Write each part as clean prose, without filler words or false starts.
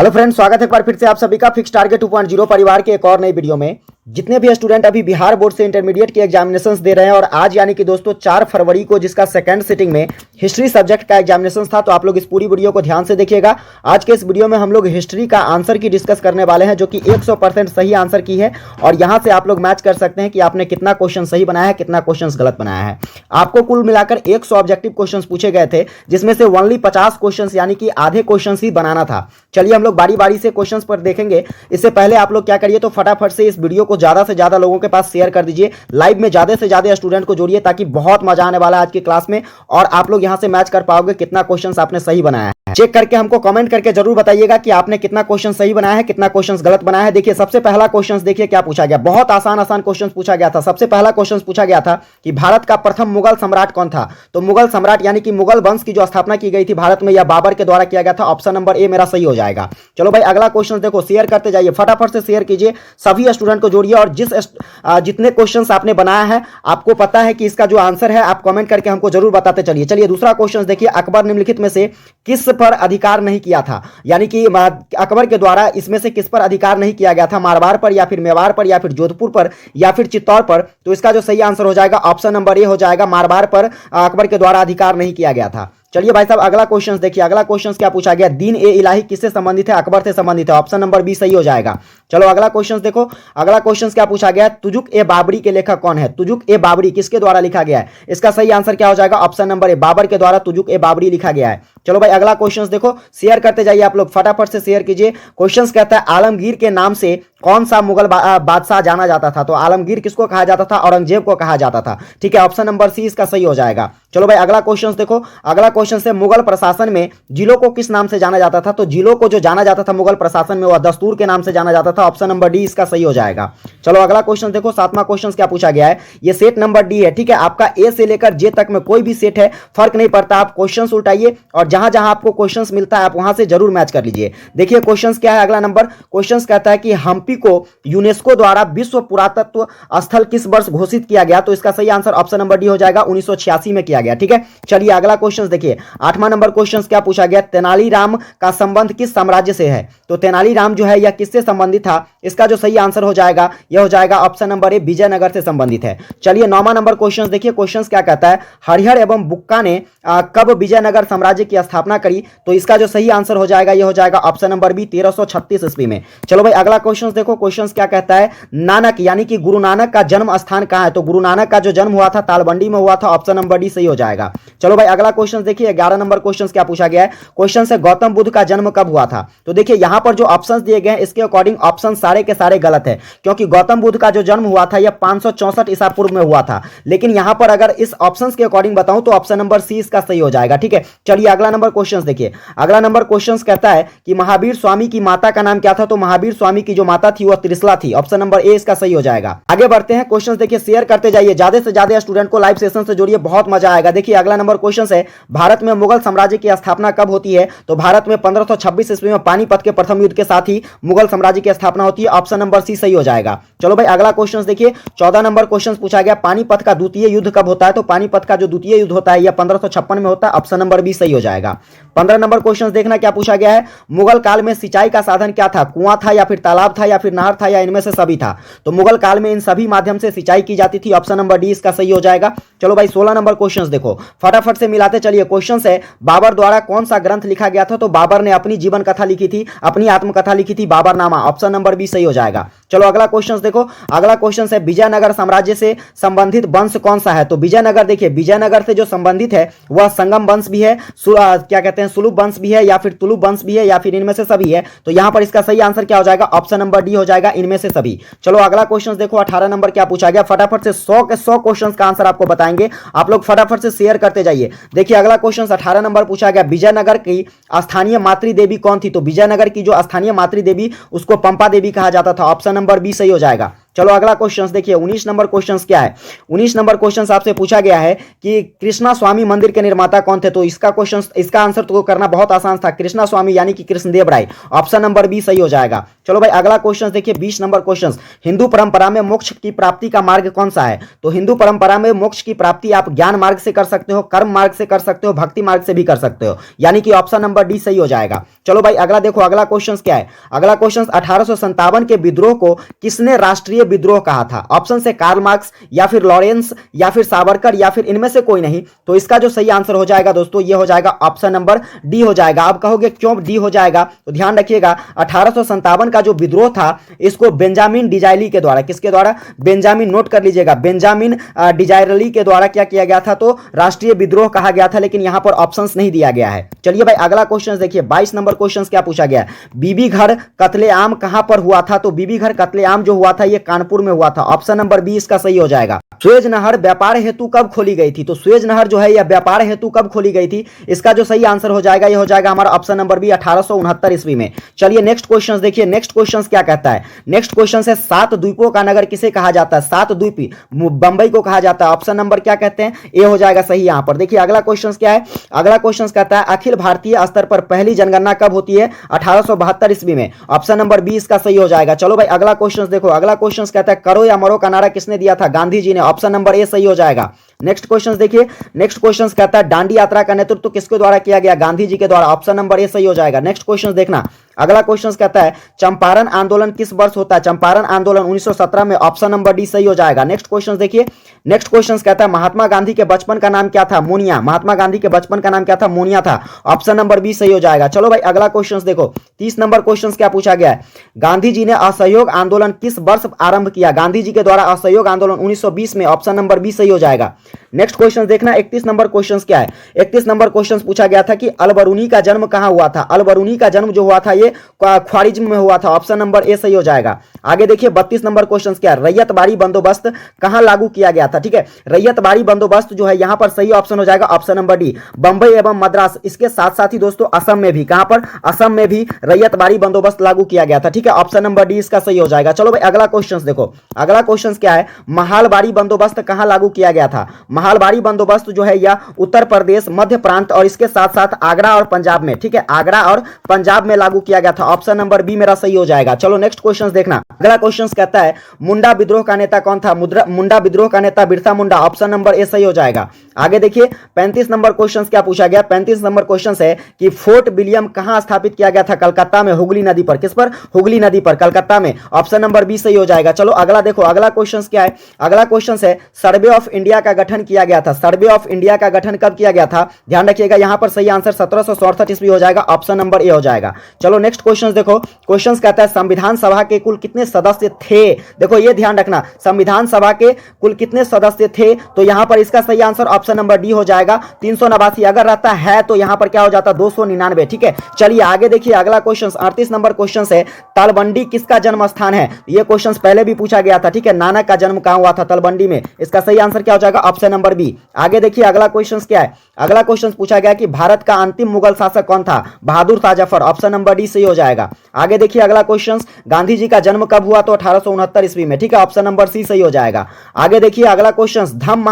Hello friends, स्वागत है एक बार फिर से आप सभी का फिक्स टारगेट 2.0 परिवार के एक और नई वीडियो में। जितने भी स्टूडेंट अभी बिहार बोर्ड से इंटरमीडिएट के एग्जामिनेशंस दे रहे हैं और आज यानी कि दोस्तों 4 फरवरी को जिसका सेकंड सिटिंग में हिस्ट्री सब्जेक्ट का एग्जामिनेशन था, तो आप लोग इस पूरी वीडियो को ध्यान से देखिएगा। आज के इस वीडियो में हम लोग हिस्ट्री का आंसर की डिस्कस करने वाले हैं, जो कि 100% सही आंसर की है और यहाँ से आप लोग मैच कर सकते हैं कि आपने कितना क्वेश्चन सही बनाया है, कितना क्वेश्चन गलत बनाया है। आपको कुल मिलाकर 100 ऑब्जेक्टिव क्वेश्चन पूछे गए थे, जिसमें से ओनली 50 क्वेश्चन यानी कि आधे क्वेश्चन ही बनाना था। चलिए हम लोग बारी बारी से क्वेश्चंस पर देखेंगे। इससे पहले आप लोग क्या करिए, तो फटाफट से इस वीडियो को ज्यादा से ज्यादा लोगों के पास शेयर कर दीजिए। लाइव में ज्यादा से ज्यादा स्टूडेंट को जोड़िए, ताकि बहुत मजा आने वाला है आज की क्लास में और आप लोग यहां से मैच कर पाओगे कितना क्वेश्चंस आपने सही बनाया है। चेक करके हमको कमेंट करके जरूर बताइएगा कि आपने कितना क्वेश्चन सही बनाया है, कितना क्वेश्चन गलत बनाया है। देखिए सबसे पहला क्वेश्चन देखिए क्या पूछा गया। बहुत आसान क्वेश्चन पूछा गया था। सबसे पहला क्वेश्चन पूछा गया था कि भारत का प्रथम मुगल सम्राट कौन था। तो मुगल सम्राट यानी कि मुगल वंश की जो स्थापना की गई थी भारत में, यह बाबर के द्वारा किया गया था। ऑप्शन नंबर ए मेरा सही हो जाएगा। चलो भाई अगला क्वेश्चन देखो, शेयर करते जाइए, फटाफट से शेयर कीजिए, सभी स्टूडेंट को जोड़िए और जितने क्वेश्चंस आपने बनाया है, आपको पता है कि इसका जो आंसर है, आप कमेंट करके हमको जरूर बताते चलिए। चलिए दूसरा क्वेश्चन देखिए, अकबर निम्नलिखित में से किस पर अधिकार नहीं किया था। यानी कि अकबर के द्वारा इसमें से किस पर अधिकार नहीं किया गया था, मारवाड़ पर या फिर मेवाड़ पर या फिर जोधपुर पर या फिर चित्तौड़ पर। तो इसका जो सही आंसर हो जाएगा ऑप्शन नंबर ए हो जाएगा, मारवाड़ पर अकबर के द्वारा अधिकार नहीं किया गया था। चलिए भाई साहब अगला क्वेश्चन देखिए। अगला क्वेश्चन क्या पूछा गया, दीन ए इलाही किससे संबंधित है, अकबर से संबंधित है। ऑप्शन नंबर बी सही हो जाएगा। चलो अगला क्वेश्चन देखो, अगला क्वेश्चन क्या पूछा गया, तुजुक ए बाबरी के लेखक कौन है। तुजुक ए बाबरी किसके द्वारा लिखा गया है, इसका सही आंसर क्या हो जाएगा, ऑप्शन नंबर ए, बाबर के द्वारा तुजुक ए बाबरी लिखा गया है। चलो भाई अगला क्वेश्चन देखो, शेयर करते जाइए आप लोग, फटाफट से शेयर कीजिए। क्वेश्चन कहता है आलमगीर के नाम से कौन सा मुगल बादशाह जाना जाता था। तो आलमगीर किसको कहा जाता था, औरंगजेब को कहा जाता था। ठीक है, ऑप्शन नंबर सी इसका सही हो जाएगा। चलो भाई अगला क्वेश्चन देखो, अगला क्वेश्चन से मुगल प्रशासन में जिलों को किस नाम से जाना जाता था। तो जिलों को जो जाना जाता था मुगल प्रशासन में, वह दस्तूर के नाम से जाना जाता था। ऑप्शन नंबर डी इसका सही हो जाएगा। चलो अगला क्वेश्चन देखो, 7वां क्वेश्चन क्या पूछा गया है, ये सेट नंबर डी है। ठीक है, आपका ए से लेकर जे तक में कोई भी सेट है, फर्क नहीं पड़ता, आप क्वेश्चन उल्टाइए और जहां जहां आपको क्वेश्चन मिलता है आप वहां से जरूर मैच कर लीजिए। देखिए क्वेश्चन क्या है, अगला नंबर क्वेश्चन कहता है कि हम्पी को यूनेस्को द्वारा विश्व पुरातत्व स्थल किस वर्ष घोषित किया गया। तो इसका सही आंसर ऑप्शन नंबर डी हो जाएगा, 1986 में किया गया। ठीक है, चलिए अगला क्वेश्चन देखिए, 8वां नंबर क्वेश्चन क्या पूछा गया, तेनालीराम का संबंध किस साम्राज्य से है। तो तेनालीराम जो है यह किससे संबंधित था, इसका जो सही आंसर हो जाएगा यह हो जाएगा ऑप्शन नंबर ए, विजयनगर से संबंधित है। चलिए 9वां नंबर क्वेश्चन देखिए, क्वेश्चन क्या कहता है, हरिहर एवं बुक्का ने कब विजयनगर साम्राज्य की स्थापना करी। तो इसका जो सही आंसर हो जाएगा यह हो जाएगा ऑप्शन नंबर बी, 1336 ईस्वी में। चलो भाई अगला क्वेश्चन देखो, क्वेश्चन क्या कहता है, नानक यानी कि गुरु नानक का जन्म स्थान कहां है। तो गुरु नानक का जो जन्म हुआ था तालबंडी में हुआ था। ऑप्शन नंबर डी सही हो जाएगा। चलो भाई अगला क्वेश्चन देखिए, 11 नंबर क्वेश्चन क्या पूछा गया है, क्वेश्चन से गौतम बुद्ध का जन्म कब हुआ था। तो देखिए यहां पर जो ऑप्शंस दिए गए हैं इसके अकॉर्डिंग ऑप्शन सारे के सारे गलत है, क्योंकि गौतम बुद्ध का जो जन्म हुआ था यह 564 ईसा पूर्व में हुआ था। लेकिन यहां पर अगर इस ऑप्शंस के अकॉर्डिंग बताऊं तो ऑप्शन नंबर सी इसका सही हो जाएगा। ठीक है, चलिए अगला नंबर क्वेश्चन देखिए, अगला नंबर क्वेश्चन कहता है कि महावीर स्वामी की माता का नाम क्या था। तो महावीर स्वामी की जो माता थी वह त्रिशला थी। ऑप्शन नंबर ए इसका सही हो जाएगा। आगे बढ़ते हैं, क्वेश्चन देखिए, शेयर करते जाइए, ज्यादा से ज्यादा स्टूडेंट को लाइव सेशन से जोड़िए, बहुत मजा आएगा। देखिए अगला नंबर क्वेश्चन है, भारत में मुगल साम्राज्य की स्थापना कब होती है। तो भारत में 1526 ईस्वी में पानीपत के प्रथम युद्ध के साथ ही मुगल साम्राज्य की स्थापना होती है। ऑप्शन नंबर सी सही हो जाएगा। चलो भाई अगला क्वेश्चन देखिए, 14 नंबर क्वेश्चन पूछा गया, पानीपत का द्वितीय युद्ध कब होता है। तो पानीपत का जो द्वितीय युद्ध होता है यह 1556 में होता है। ऑप्शन नंबर बी सही हो जाएगा। 15 नंबर क्वेश्चन देखना क्या पूछा गया है, मुगल काल में सिंचाई का साधन क्या था, कुआं था या फिर तालाब था या फिर नहर था या इनमें से सभी था। तो मुगल काल में इन सभी माध्यम से सिंचाई की जाती थी। ऑप्शन नंबर डी इसका सही हो जाएगा। चलो भाई 16 नंबर क्वेश्चन देखो, फटाफट से मिलाते चलिए। क्वेश्चन है, बाबर द्वारा कौन सा ग्रंथ लिखा गया था। तो बाबर ने अपनी जीवन कथा लिखी थी, अपनी आत्मकथा लिखी थी, बाबरनामा। ऑप्शन नंबर बी सही हो जाएगा। चलो अगला क्वेश्चन देखो, अगला क्वेश्चन है, विजयनगर साम्राज्य से संबंधित वंश कौन सा है। तो विजयनगर देखिए, विजयनगर से जो संबंधित है वह संगम वंश भी है, क्या कहते हैं, सुलभ वंश भी है या फिर तुलुप वंश भी है या फिर इनमें से सभी है। तो यहां पर इसका सही आंसर क्या हो जाएगा, ऑप्शन नंबर डी हो जाएगा, इनमें से सभी। चलो अगला क्वेश्चन देखो, 18 नंबर क्या पूछा गया, फटाफट से 100 के 100 क्वेश्चन का आंसर आपको बताएंगे, आप लोग फटाफट से शेयर करते जाइए। देखिए अगला क्वेश्चन 18 नंबर पूछा गया, विजयनगर की स्थानीय मातृ देवी कौन थी। तो विजयनगर की जो स्थानीय मातृ देवी उसको पंपा देवी कहा जाता था। ऑप्शन नंबर बी सही हो जाएगा। चलो अगला क्वेश्चन देखिए, 19 नंबर क्वेश्चन क्या है। 19 नंबर क्वेश्चन आपसे पूछा गया है कि कृष्णा स्वामी मंदिर के निर्माता कौन थे। तो इसका क्वेश्चन, इसका आंसर तो करना बहुत आसान था, कृष्णा स्वामी यानी कि कृष्णदेव राय। ऑप्शन नंबर बी सही हो जाएगा। चलो भाई अगला क्वेश्चन देखिए, 20 नंबर क्वेश्चन, हिंदू परंपरा में मोक्ष की प्राप्ति का मार्ग कौन सा है। तो हिंदू परंपरा में मोक्ष की प्राप्ति आप ज्ञान मार्ग से कर सकते हो, कर्म मार्ग से कर सकते हो, भक्ति मार्ग से भी कर सकते हो, यानी कि ऑप्शन नंबर डी सही हो जाएगा। चलो भाई अगला देखो, अगला क्वेश्चन क्या है। अगला क्वेश्चन, 1857 के विद्रोह को किसने राष्ट्रीय विद्रोह कहा था। ऑप्शन से कार्ल मार्क्स या फिर लॉरेंस या फिर सावरकर या फिर इनमें से कोई नहीं। तो इसका जो सही आंसर हो जाएगा दोस्तों, ये हो जाएगा ऑप्शन नंबर डी हो जाएगा। आप कहोगे क्यों डी हो जाएगा, तो ध्यान रखिएगा 1857 का जो विद्रोह था इसको बेंजामिन डिजायली के द्वारा, किसके द्वारा, बेंजामिन, नोट कर लीजिएगा, बेंजामिन डिजायली के द्वारा क्या किया गया था, तो राष्ट्रीय विद्रोह कहा गया था, लेकिन यहां पर ऑप्शंस नहीं दिया गया है। चलिए भाई अगला क्वेश्चन देखिए, 22 नंबर क्वेश्चन क्या पूछा गया है, बीबी घर कत्लेआम कहां पर हुआ था। तो बीबी घर कत्लेआम जो हुआ था ये कानपुर में हुआ था। ऑप्शन नंबर बी इसका सही हो जाएगा। सुएज नहर व्यापार हेतु कब खोली गई थी। तो सुएज नहर जो है यह व्यापार हेतु कब खोली गई थी, इसका जो सही आंसर हो जाएगा ये हो जाएगा हमारा ऑप्शन नंबर बी 1869 ईस्वी में। चलिए नेक्स्ट क्वेश्चन देखिए, नेक्स्ट क्वेश्चन क्या कहता है। नेक्स्ट क्वेश्चन है, सात द्वीपों का नगर किसे कहा जाता है। सात द्वीप बंबई को कहा जाता है। ऑप्शन नंबर क्या कहते हैं, ए हो जाएगा सही यहां पर। देखिए अगला क्वेश्चन क्या है। अगला क्वेश्चन कहता है, अखिल भारतीय स्तर पर पहली जनगणना कब होती है। 1872 ईस्वी में। ऑप्शन नंबर बी इसका सही हो जाएगा। चलो भाई अगला क्वेश्चन देखो, अगला क्वेश्चन कहता है, करो या मरो का नारा किसने दिया था, गांधी जी ने। ऑप्शन नंबर ए सही हो जाएगा। नेक्स्ट क्वेश्चन देखिए, नेक्स्ट क्वेश्चन कहता है, दांडी यात्रा का नेतृत्व किसके द्वारा किया गया, गांधी जी के द्वारा। ऑप्शन नंबर ए सही हो जाएगा। नेक्स्ट क्वेश्चन देखना, अगला क्वेश्चन कहता है, चंपारण आंदोलन किस वर्ष होता है। चंपारण आंदोलन 1917 में। ऑप्शन नंबर डी सही हो जाएगा। नेक्स्ट क्वेश्चन देखिए, नेक्स्ट क्वेश्चन कहता है, महात्मा गांधी के बचपन का नाम क्या था, मोनिया। महात्मा गांधी के बचपन का नाम क्या था, मोनिया था। ऑप्शन नंबर बी सही हो जाएगा। चलो भाई अगला क्वेश्चन देखो, 30 नंबर क्वेश्चन क्या पूछा गया है, गांधी जी ने असहयोग आंदोलन किस वर्ष आरंभ किया। गांधी जी के द्वारा असहयोग आंदोलन 1920 में। ऑप्शन नंबर बी सही हो जाएगा। नेक्स्ट क्वेश्चन देखना, 31 नंबर क्वेश्चन क्या है। 31 नंबर क्वेश्चन पूछा गया था कि अलबरूनी का जन्म कहां हुआ था। अलबरूनी का जन्म जो हुआ था ये ख्वारिज्म में हुआ था। ऑप्शन नंबर ए सही हो जाएगा। आगे देखिए 32 नंबर क्वेश्चन क्या है, रैयत बाड़ी बंदोबस्त कहां लागू किया गया था। ठीक है, रैयत बाड़ी बंदोबस्त जो है यहां पर सही ऑप्शन हो जाएगा ऑप्शन नंबर डी, बंबई एवं मद्रास। इसके साथ साथ ही दोस्तों असम में भी, कहां पर, असम में भी रैयत बाड़ी बंदोबस्त लागू किया गया था। ठीक है, ऑप्शन नंबर डी इसका सही हो जाएगा। चलो भाई अगला क्वेश्चन देखो, अगला क्वेश्चन क्या है, महालबाड़ी बंदोबस्त कहां लागू किया गया था। महालबाड़ी बंदोबस्त जो है यह उत्तर प्रदेश, मध्य प्रांत और इसके साथ साथ आगरा और पंजाब में, ठीक है, आगरा और पंजाब में लागू किया गया था। ऑप्शन नंबर बी मेरा सही हो जाएगा। चलो नेक्स्ट क्वेश्चन देखना, अगला क्वेश्चन कहता है, मुंडा विद्रोह का नेता कौन था। मुंडा विद्रोह का नेता Birsa Munda. Option number A सही हो जाएगा। आगे देखिए 35 नंबर क्वेश्चन क्या पूछा गया। 35 नंबर क्वेश्चन है कि फोर्ट विलियम कहां स्थापित किया गया था। कलकत्ता में, हुगली नदी पर। किस पर, हुगली नदी पर, कलकत्ता में। ऑप्शन नंबर बी सही हो जाएगा। चलो अगला देखो, अगला क्वेश्चन क्या है। अगला क्वेश्चन है, सर्वे ऑफ इंडिया का गठन किया गया था। सर्वे ऑफ इंडिया का गठन कब किया गया था, ध्यान रखिएगा यहां पर सही आंसर 1767 ईस्वी हो जाएगा। ऑप्शन नंबर ए हो जाएगा। चलो नेक्स्ट क्वेश्चन देखो, क्वेश्चन कहता है, संविधान सभा के कुल कितने सदस्य थे। देखो ये ध्यान रखना, संविधान सभा के कुल कितने सदस्य थे, तो यहां पर इसका सही आंसर ऑप्शन नंबर डी हो जाएगा 389। अगर रहता है तो यहां पर क्या हो जाता 299। ठीक है, चलिए आगे देखिए अगला क्वेश्चन 38 नंबर क्वेश्चन है, तलबंडी किसका जन्म स्थान है। ये क्वेश्चन पहले भी पूछा गया था। ठीक है, नानक का जन्म कहां हुआ था, तलबंडी में। इसका सही आंसर क्या हो जाएगा, ऑप्शन नंबर बी। आगे देखिए अगला क्वेश्चन क्या है। अगला क्वेश्चन पूछा गया कि भारत का अंतिम मुगल शासक कौन था, Bahadur Shah Zafar. Option number D सही हो जाएगा। आगे देखिए अगला क्वेश्चन, गांधी जी का जन्म कब हुआ, तो 1869 ईस्वी में। ठीक है, ऑप्शन नंबर सी सही हो जाएगा। आगे देखिए अगला क्वेश्चन, धम्म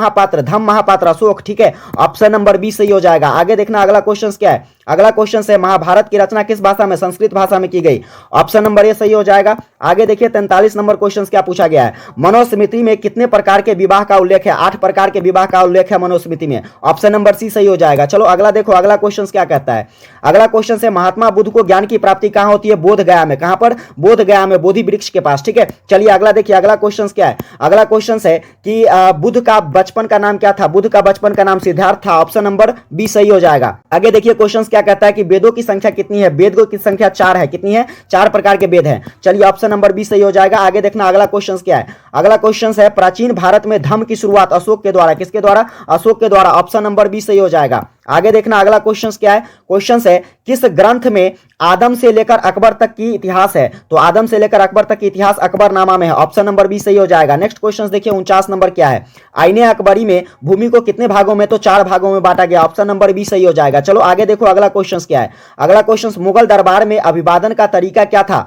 महापात्र अशोक। ठीक है, ऑप्शन नंबर बी सही हो जाएगा। आगे देखना अगला क्वेश्चन क्या है। अगला क्वेश्चन है, महाभारत की रचना किस भाषा में, संस्कृत भाषा में की गई। ऑप्शन नंबर ए सही हो जाएगा। आगे देखिए 43 नंबर क्वेश्चन क्या पूछा गया है, मनुस्मृति में कितने प्रकार के विवाह का उल्लेख है। 8 प्रकार के विवाह का उल्लेख है मनुस्मृति में। ऑप्शन नंबर सी सही हो जाएगा। चलो अगला देखो, अगला क्वेश्चन क्या कहता है। अगला क्वेश्चन है, महात्मा बुद्ध को ज्ञान की प्राप्ति कहां होती है, बोध गया में। कहां पर, बोध गया में, बोधि वृक्ष के पास। ठीक है, चलिए अगला देखिए अगला क्वेश्चन क्या है। अगला क्वेश्चन है कि बुद्ध का बचपन का नाम क्या था। बुद्ध का बचपन का नाम सिद्धार्थ था। ऑप्शन नंबर बी सही हो जाएगा। आगे देखिए क्वेश्चन क्या कहता है कि वेदों की संख्या कितनी है। वेदों की संख्या 4 है। कितनी है, 4 प्रकार के वेद हैं। चलिए ऑप्शन नंबर बी सही हो जाएगा। आगे देखना अगला क्वेश्चन क्या है। अगला क्वेश्चन है, प्राचीन भारत में धम्म की शुरुआत अशोक के द्वारा। किसके द्वारा, अशोक के द्वारा। ऑप्शन नंबर बी सही हो जाएगा। आगे देखना अगला क्वेश्चन क्या है। क्वेश्चन है किस ग्रंथ में आदम से लेकर अकबर तक की इतिहास है? तो आदम से लेकर अकबर तक की इतिहास अकबरनामा में है, ऑप्शन नंबर बी सही हो जाएगा। नेक्स्ट क्वेश्चन देखिए 49 नंबर क्या है। आईने अकबरी में भूमि को कितने भागों में? तो 4 भागों में बांटा गया, ऑप्शन नंबर बी सही हो जाएगा। चलो आगे देखो अगला क्वेश्चन क्या है। अगला क्वेश्चन मुगल दरबार में अभिवादन का तरीका क्या था?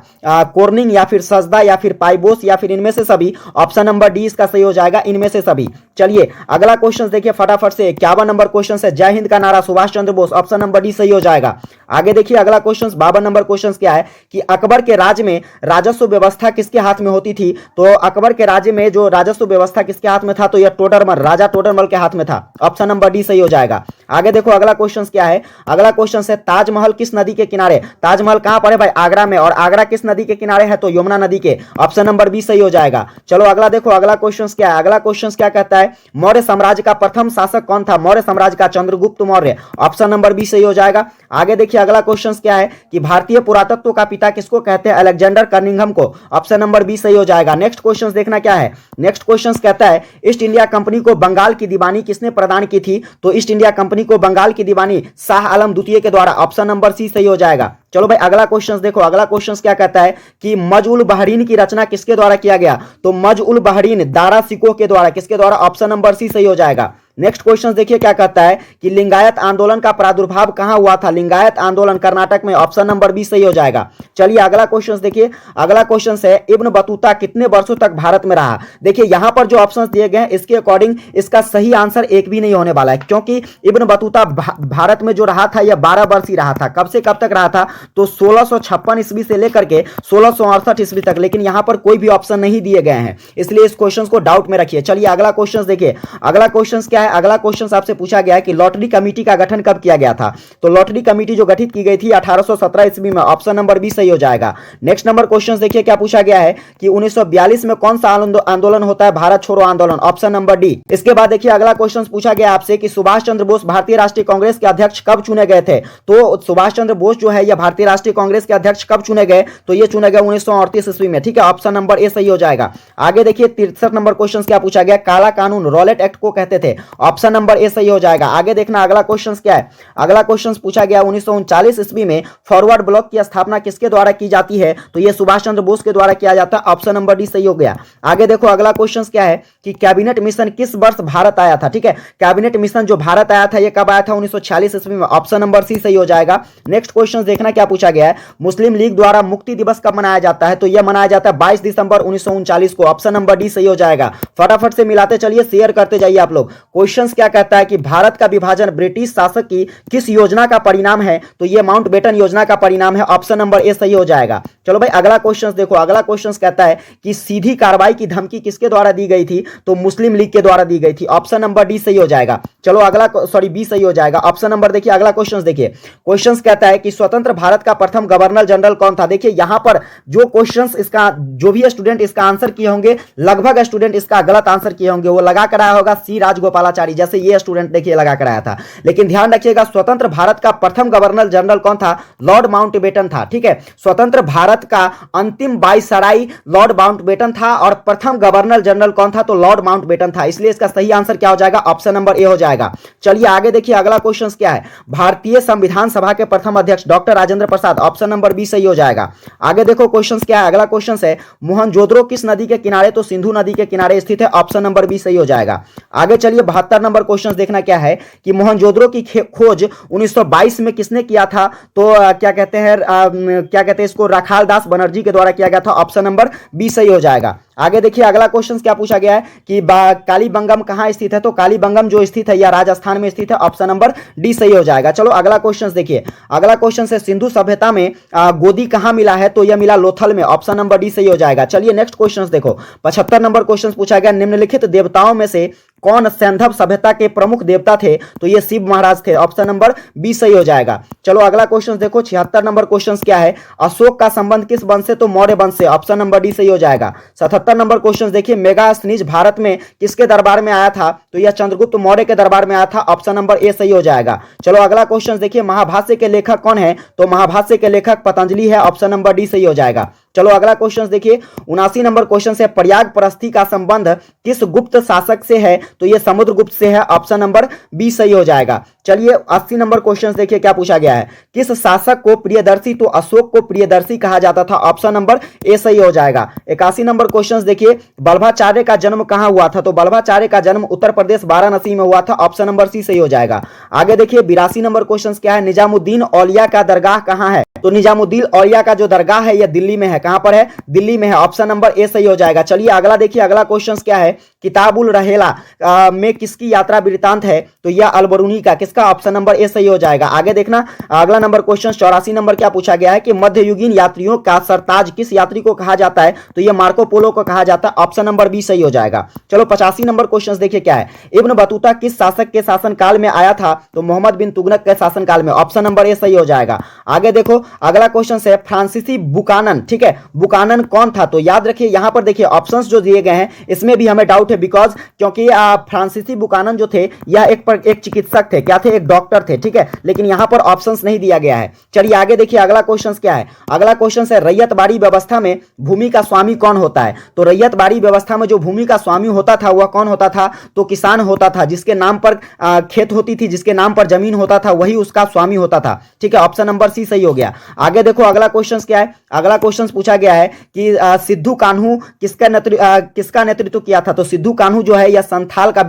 कोर्निंग या फिर सजदा या फिर पाइबोस या फिर इनमें से सभी, ऑप्शन नंबर डी इसका सही हो जाएगा, इनमें से सभी। चलिए अगला क्वेश्चन देखिए फटाफट से 51 नंबर क्वेश्चन है। जय हिंद का नारा Subhash Chandra Bose, option number D सही हो जाएगा। आगे देखिए अगला क्वेश्चन 52 नंबर क्वेश्चन क्या है कि अकबर के राज्य में राजस्व व्यवस्था किसके हाथ में होती थी? तो अकबर के राज्य में जो राजस्व व्यवस्था किसके हाथ में था? तो यह टोडरमल, राजा टोडरमल के हाथ में था, ऑप्शन नंबर डी सही हो जाएगा। आगे देखो अगला क्वेश्चन क्या है। अगला क्वेश्चन है ताजमहल किस नदी के किनारे? ताजमहल कहां पर है भाई? आगरा में। और आगरा किस नदी के किनारे है? तो यमुना नदी के, ऑप्शन नंबर बी सही हो जाएगा। चलो अगला देखो अगला क्वेश्चन क्या है। अगला क्वेश्चन क्या कहता है मौर्य साम्राज्य का प्रथम शासक कौन था? मौर्य साम्राज्य का Chandragupta Maurya, option number B सही हो जाएगा। आगे देखिए अगला क्वेश्चन क्या है कि भारतीय पुरातत्व का पिता किसको कहते हैं? अलेक्जेंडर कनिंघम को, ऑप्शन नंबर बी सही हो जाएगा। नेक्स्ट क्वेश्चन देखना क्या है। नेक्स्ट क्वेश्चन कहता है ईस्ट इंडिया कंपनी को बंगाल की दीवानी किसने प्रदान की थी? तो ईस्ट इंडिया कंपनी को बंगाल की दीवानी शाह आलम द्वितीय के द्वारा, ऑप्शन नंबर सी सही हो जाएगा। चलो भाई अगला क्वेश्चन देखो। अगला क्वेश्चन क्या कहता है कि मज उल बहरीन की रचना किसके द्वारा किया गया? तो मज उल बहरीन दारा सिकोह के द्वारा, किसके द्वारा? ऑप्शन नंबर सी सही हो जाएगा। नेक्स्ट क्वेश्चन देखिए क्या कहता है कि लिंगायत आंदोलन का प्रादुर्भाव कहां हुआ था? लिंगायत आंदोलन कर्नाटक में, ऑप्शन नंबर बी सही हो जाएगा। चलिए अगला क्वेश्चन देखिए। अगला क्वेश्चन है इब्न बतूता कितने वर्षों तक भारत में रहा? देखिए यहां पर जो ऑप्शंस दिए गए हैं इसके अकॉर्डिंग इसका सही आंसर एक भी नहीं होने वाला है, क्योंकि इब्न बतूता भारत में जो रहा था यह 12 वर्ष ही रहा था। कब से कब तक रहा था? तो 1656 ईस्वी से लेकर के 1668 ईस्वी तक, लेकिन यहां पर कोई भी ऑप्शन नहीं दिए गए हैं, इसलिए इस क्वेश्चन को डाउट में रखिए। चलिए अगला क्वेश्चन देखिए। अगला क्वेश्चन क्या है। अगला क्वेश्चन आपसे पूछा गया है कि लॉटरी कमेटी का गठन कब किया गया था? तो लॉटरी कमेटी जो गठित की गई थी 1817 ईस्वी में, ऑप्शन नंबर बी सही हो जाएगा। नेक्स्ट नंबर क्वेश्चन देखिए क्या पूछा गया है कि 1942 में कौन सा आंदोलन होता है? भारत छोड़ो आंदोलन, ऑप्शन नंबर डी। इसके बाद देखिए अगला क्वेश्चन पूछा गया आपसे कि सुभाष चंद्र बोस भारतीय राष्ट्रीय कांग्रेस के अध्यक्ष कब चुने गए थे? तो सुभाष चंद्र बोस जो है यह भारतीय राष्ट्रीय कांग्रेस के अध्यक्ष कब चुने गए? तो ये चुने गए 1938 ईस्वी में, ठीक है, ऑप्शन नंबर ए सही हो जाएगा। आगे देखिए 63 नंबर क्वेश्चन क्या पूछा गया। काला कानून रॉलेट एक्ट को कहते थे, ऑप्शन नंबर ए सही हो जाएगा। आगे देखना अगला क्वेश्चन क्या है। अगला क्वेश्चन पूछा गया 1939 ईस्वी में फॉरवर्ड ब्लॉक की स्थापना किसके द्वारा की जाती है? तो यह सुभाष चंद्र बोस के द्वारा किया जाता है, ऑप्शन नंबर डी सही हो गया। आगे देखो अगला क्वेश्चन क्या है कि कैबिनेट मिशन किस वर्ष भारत आया था? ठीक है, कैबिनेट मिशन जो भारत आया था यह कब आया था? 1946 ईस्वी में, ऑप्शन नंबर सी सही हो जाएगा। नेक्स्ट क्वेश्चन देखना क्या पूछा गया है। मुस्लिम लीग द्वारा मुक्ति दिवस कब मनाया जाता है? तो यह मनाया जाता है 22 दिसंबर 1939 को, ऑप्शन नंबर डी सही हो जाएगा। फटाफट से मिलाते चलिए, शेयर करते जाइए आप लोग। क्वेश्चन क्या कहता है कि भारत का विभाजन ब्रिटिश शासक की किस योजना का परिणाम है? तो यह माउंटबेटन योजना का परिणाम है, ऑप्शन नंबर ए सही हो जाएगा। चलो भाई अगला क्वेश्चन देखो। अगला क्वेश्चन कहता है कि सीधी कार्रवाई की धमकी किसके द्वारा दी गई थी? तो मुस्लिम लीग के द्वारा दी गई थी, ऑप्शन नंबर डी सही हो जाएगा। चलो अगला बी सही हो जाएगा। ऑप्शन नंबर देखिए अगला क्वेश्चन देखिए। क्वेश्चन कहता है कि स्वतंत्र भारत का प्रथम गवर्नर जनरल कौन था? देखिए यहां पर जो क्वेश्चंस इसका जो भी स्टूडेंट इसका आंसर किए होंगे, लगभग स्टूडेंट इसका गलत आंसर किए होंगे। वो लगा कर आया होगा सी राजगोपालाचारी, जैसे ये स्टूडेंट देखिए लगा कर आया था। लेकिन ध्यान रखिएगा स्वतंत्र भारत का प्रथम गवर्नर जनरल कौन था? लॉर्ड माउंटबेटन था, ठीक है। स्वतंत्र भारत का अंतिम वाइसराय लॉर्ड माउंटबेटन था और प्रथम गवर्नर जनरल कौन था? तो लॉर्ड माउंटबेटन था, इसलिए इसका सही आंसर क्या हो जाएगा? ऑप्शन नंबर ए हो जाएगा। चलिए आगे देखिए अगला क्वेश्चन क्या है। भारतीय संविधान सभा के प्रथम अध्यक्ष doctor Rajendra Prasad, option number B सही हो जाएगा। आगे देखो क्वेश्चन क्या है। अगला क्वेश्चन है मोहनजोदड़ो किस नदी के किनारे? तो सिंधु नदी के किनारे स्थित है, ऑप्शन नंबर बी सही हो जाएगा। आगे चलिए 72 नंबर क्वेश्चन देखना क्या है कि मोहनजोदड़ो की खोज 1922 में किसने किया था? तो क्या कहते हैं इसको राखाल दास बनर्जी के द्वारा किया गया था, ऑप्शन नंबर बी सही हो जाएगा। आगे देखिए अगला क्वेश्चन क्या पूछा गया है कि कालीबंगम कहां स्थित है? तो कालीबंगम जो स्थित है यह राजस्थान में स्थित है, ऑप्शन नंबर डी सही हो जाएगा। चलो अगला क्वेश्चन देखिए। अगला क्वेश्चन से सिंधु सभ्यता में गोदी कहां मिला है? तो यह मिला लोथल में, ऑप्शन नंबर डी सही हो जाएगा। चलिए नेक्स्ट क्वेश्चन देखो। 75 नंबर क्वेश्चन पूछा गया निम्नलिखित देवताओं में से कौन सैंधव सभ्यता के प्रमुख देवता थे? तो ये शिव महाराज थे, ऑप्शन नंबर बी सही हो जाएगा। चलो अगला क्वेश्चन देखो। 76 नंबर क्वेश्चन क्या है। अशोक का संबंध किस वंश से? तो मौर्य वंश से, ऑप्शन नंबर डी सही हो जाएगा। 77 नंबर क्वेश्चन देखिए मेगास्थनीज भारत में किसके दरबार में आया था? तो यह चंद्रगुप्त मौर्य के दरबार में आया था, ऑप्शन नंबर ए सही हो जाएगा। चलो अगला क्वेश्चन देखिए महाभाष्य के लेखक कौन है? तो महाभाष्य के लेखक पतंजलि है, ऑप्शन नंबर डी सही हो जाएगा। चलो अगला क्वेश्चन देखिए 79 नंबर क्वेश्चन से प्रयाग प्रस्थि का संबंध किस गुप्त शासक से है? तो ये समुद्रगुप्त से है, ऑप्शन नंबर बी सही हो जाएगा। चलिए 80 नंबर क्वेश्चन देखिए क्या पूछा गया है, किस शासक को प्रियदर्शी? तो अशोक को प्रियदर्शी कहा जाता था, ऑप्शन नंबर ए सही हो जाएगा। 81 नंबर क्वेश्चन देखिए वल्लभाचार्य का जन्म कहां हुआ था? तो वल्लभाचार्य का जन्म उत्तर प्रदेश वाराणसी में हुआ था, ऑप्शन नंबर सी सही हो जाएगा। आगे देखिए 82 नंबर क्वेश्चन क्या है, निजामुद्दीन औलिया का दरगाह कहां है? तो निजामुद्दीन औलिया का जो दरगाह है यह दिल्ली में है। कहां पर है? दिल्ली में है, ऑप्शन नंबर ए सही हो जाएगा। चलिए अगला देखिए, अगला क्वेश्चन क्या है, किताबुल रहेला में किसकी यात्रा वृतांत है? तो यह अलबरूनी का, किसका? ऑप्शन नंबर ए सही हो जाएगा। आगे देखना अगला नंबर क्वेश्चन 84 नंबर क्या पूछा गया है कि मध्ययुगीन यात्रियों का सरताज किस यात्री को कहा जाता है? तो यह मार्को पोलो को कहा जाता है, ऑप्शन नंबर बी सही हो जाएगा। चलो 85 नंबर क्वेश्चन देखिए क्या है, इब्न बतूता किस शासक के शासनकाल में आया था? तो मोहम्मद बिन तुगलक के शासनकाल में, ऑप्शन नंबर ए सही हो जाएगा। आगे देखो अगला क्वेश्चन है फ्रांसीसी बुकानन, ठीक है, बुकानन कौन था? तो याद रखिए यहां पर देखिए ऑप्शंस जो दिए गए हैं इसमें भी हमें डाउट है, बिकॉज क्योंकि फ्रांसीसी बुकानन जो थे यह एक चिकित्सक थे, क्या थे? एक डॉक्टर थे, ठीक है, लेकिन यहां पर ऑप्शंस नहीं दिया गया है। चलिए आगे देखिए अगला क्वेश्चन क्या है, अगला क्वेश्चन है रैयतबाड़ी व्यवस्था में भूमि का स्वामी कौन होता है? तो रैयतबाड़ी व्यवस्था में जो भूमि का स्वामी होता था वह कौन होता था? तो किसान होता था, जिसके नाम पर खेत होती थी, जिसके नाम पर जमीन होता था वही उसका स्वामी होता था, ठीक है, ऑप्शन नंबर सी सही हो गया। आगे देखो अगला क्वेश्चन क्या है, अगला क्वेश्चन पूछा गया है कि सिद्धू कान्हू किसका नेतृत्व किया था? तो सिद्धू कान्हू जो है यह संथाल का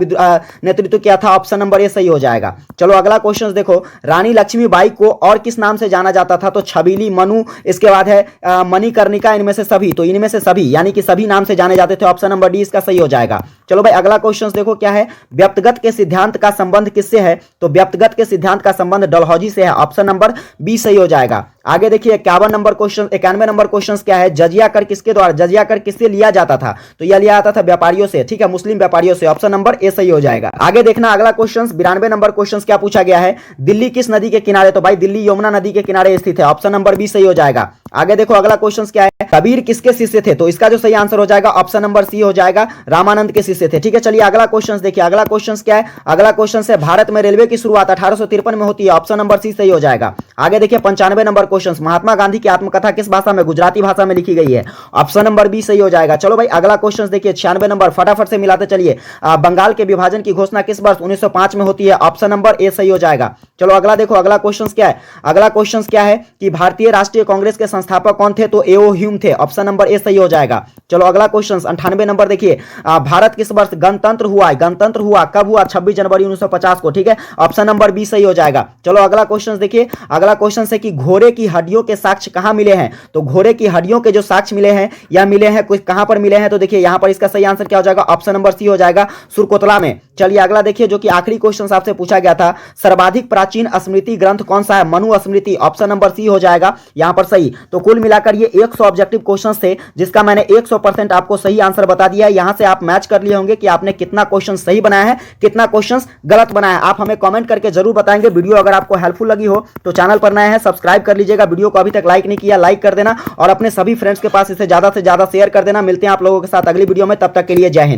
नेतृत्व किया था, ऑप्शन नंबर ए सही हो जाएगा। चलो अगला क्वेश्चन देखो, रानी लक्ष्मीबाई को और किस नाम से जाना जाता था? तो छबीली, मनु, इसके बाद है मणिकर्णिका, इनमें से सभी, तो इनमें से सभी यानी कि सभी नाम से जाने जाते थे, ऑप्शन नंबर डी इसका सही हो जाएगा। चलो भाई अगला क्वेश्चन देखो क्या है, व्यक्तिगत के सिद्धांत का संबंध किससे है? तो व्यक्तिगत के सिद्धांत का संबंध डलहौजी से है, ऑप्शन नंबर बी सही हो जाएगा। आगे देखिए 91 नंबर क्वेश्चन क्या है, जजिया कर किसके द्वारा, जजिया कर किससे लिया जाता था? तो यह लिया जाता था व्यापारियों से, ठीक है, मुस्लिम व्यापारियों से, ऑप्शन नंबर ए सही हो जाएगा। आगे देखना अगला क्वेश्चन 92 नंबर क्वेश्चन क्या पूछा गया है, दिल्ली किस नदी के किनारे? तो भाई दिल्ली यमुना नदी के किनारे स्थित है, ऑप्शन नंबर बी सही हो जाएगा। आगे देखो अगला क्वेश्चन क्या है, कबीर किसके शिष्य थे? तो इसका जो सही आंसर हो जाएगा ऑप्शन नंबर सी हो जाएगा, रामानंद के शिष्य थे, ठीक है। चलिए अगला क्वेश्चन देखिए, अगला क्वेश्चन क्या है, अगला क्वेश्चन से भारत में रेलवे की शुरुआत 1853 में होती है, ऑप्शन नंबर सी सही हो जाएगा। आगे देखिए 95 नंबर क्वेश्चन, महात्मा गांधी की आत्मकथा किस भाषा में? गुजराती भाषा में लिखी गई है, ऑप्शन नंबर बी सही हो जाएगा। चलो भाई अगला क्वेश्चन देखिए 96 नंबर, फटाफट से मिलाते चलिए, बंगाल के विभाजन की घोषणा किस वर्ष? 1905 में होती है, ऑप्शन नंबर ए सही हो जाएगा। चलो अगला देखो, अगला क्वेश्चन क्या है, अगला क्वेश्चन क्या है कि भारतीय राष्ट्रीय कांग्रेस के संस्थापक कौन थे? तो एओ ह्यूम थे, ऑप्शन नंबर ए सही हो जाएगा। चलो अगला क्वेश्चन 98 नंबर देखिए, भारत किस वर्ष गणतंत्र हुआ? गणतंत्र हुआ कब हुआ? 26 जनवरी 1950 को, ठीक है, ऑप्शन नंबर बी सही हो जाएगा। चलो अगला क्वेश्चन देखिए, अगला क्वेश्चन है कि घोड़े की हड्डियों के साक्ष्य कहां मिले हैं? तो घोड़े की हड्डियों के जो साक्ष्य मिले हैं या मिले हैं कुछ कहां पर मिले हैं? तो देखिए यहां पर इसका सही आंसर क्या हो जाएगा, ऑप्शन नंबर सी हो जाएगा, सुरकोतला में। चलिए अगला देखिए जो कि आखिरी क्वेश्चन आपसे पूछा गया था, सर्वाधिक प्राचीन स्मृति ग्रंथ कौन सा है? मनु स्मृति, ऑप्शन नंबर सी हो जाएगा यहां पर सही। तो कुल मिलाकर ये 100 ऑब्जेक्टिव क्वेश्चंस थे जिसका मैंने 100% आपको सही आंसर बता दिया है। यहां से आप मैच कर लिए होंगे कि आपने कितना क्वेश्चन सही बनाया है, कितना क्वेश्चन गलत बनाया है। आप हमें कमेंट करके जरूर बताएंगे। वीडियो अगर आपको हेल्पफुल लगी हो तो चैनल पर नए हैं सब्सक्राइब कर लीजिएगा, वीडियो को अभी तक लाइक नहीं किया लाइक कर देना और अपने सभी फ्रेंड्स के पास इसे ज्यादा से ज्यादा शेयर कर देना। मिलते हैं आप लोगों के साथ अगली वीडियो में, तब तक के लिए जय हिंद।